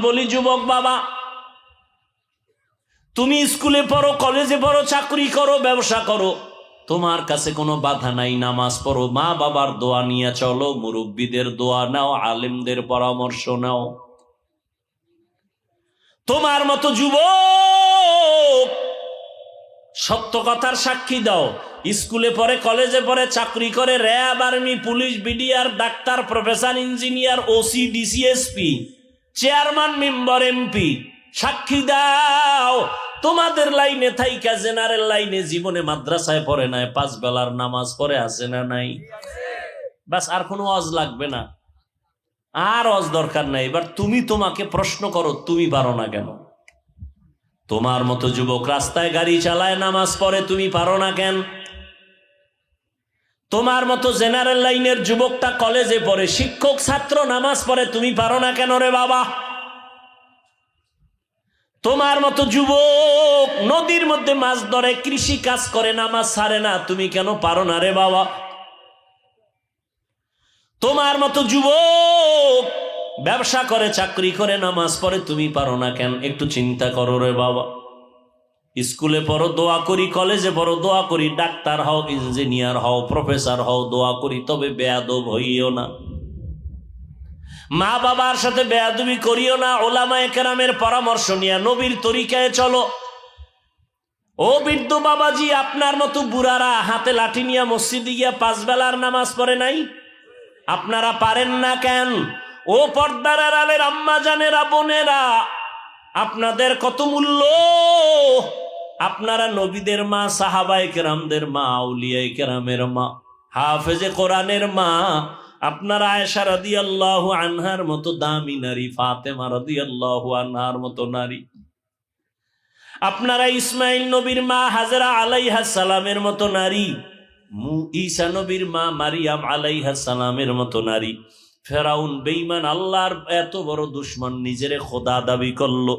বলি যুবক বাবা, তুমি স্কুলে পড়ো, কলেজে পড়ো, চাকরি করো, ব্যবসা করো, তোমার কাছে কোনো বাধা নাই। নামাজ পড়ো, মা বাবার দোয়া নিয়ে চলো, মুরব্বীদের দোয়া নাও, আলেমদের পরামর্শ নাও। তোমার মতো যুবক সত্য কথার সাক্ষী দাও। স্কুলে পড়ে, কলেজে পড়ে, চাকরি করে, RAB, army, police, BDR, doctor, professor, engineer, OC, DC SP, chairman, member, MP, সাক্ষী দাও। তোমাদের লাইনে থাইকা জেনারেল লাইনে জীবনে মাদ্রাসায় পড়ে নাই, 5 বেলার নামাজ পড়ে আছে না নাই? বাস, আর কোনো ওয়াজ লাগবে না, আর ওয়াজ দরকার নাই। এবার তুমি তোমাকে প্রশ্ন করো, তুমি পারো না কেন? তোমার মতো যুবক রাস্তায় গাড়ি চালায়, নামাজ পড়ে, তুমি পারো না কেন? তোমার মতো জেনারেল লাইনের যুবকটা কলেজে পড়ে, শিক্ষক, ছাত্র, নামাজ পড়ে, তুমি পারো না কেন রে বাবা? তোমার মতো যুবক নদীর মধ্যে মাছ ধরে, কৃষি কাজ করে, নামাজ ছাড়ে না, তুমি কেন পারো না রে বাবা? তোমার মতো যুবক ব্যবসা করে, চাকরি করে, নামাজ পড়ে, তুমি পারো না কেন? একটু চিন্তা করো রে বাবা। স্কুলে পড়ো, দোয়া করি, কলেজে পড়ো, দোয়া করি, ডাক্তার হও, ইঞ্জিনিয়ার হও, প্রফেসর হও, দোয়া করি, তবে বেয়াদব হইও না। মা বাবার সাথে বেয়াদবি করিও না। ওলামায়ে কেরামের পরামর্শ নিয়ে নবীর তরিকায় চলো। ও বৃদ্ধ বাবাজি, আপনার মতো বুড়ারা হাতে লাঠি নিয়ে মসজিদে গিয়া 5 বেলার নামাজ পড়ে নাই? আপনারা পারেন না কেন? ও পর্দার আড়ালের আম্মা জানেরা, বোনেরা, আপনাদের কত মূল্য! আপনারা নবীদের মা, সাহাবায়ে কেরামদের মা, আউলিয়ায়ে কেরামের মা, হাফেজে কোরআনের মা। আপনারা আয়েশা রাদিয়াল্লাহু আনহার মতো দামি নারী, ফাতেমা রাদিয়াল্লাহু আনহার মতো নারী। আপনারা ইসমাইল নবীর মা হাজেরা আলাইহাস সালামের মতো নারী, ঈসা নবীর মা মারিয়াম আলাইহাস সালামের মতো নারী। ফেরাউন বেঈমান, আল্লাহর এত বড় দুশমন, নিজেরে খোদা দাবি করলো।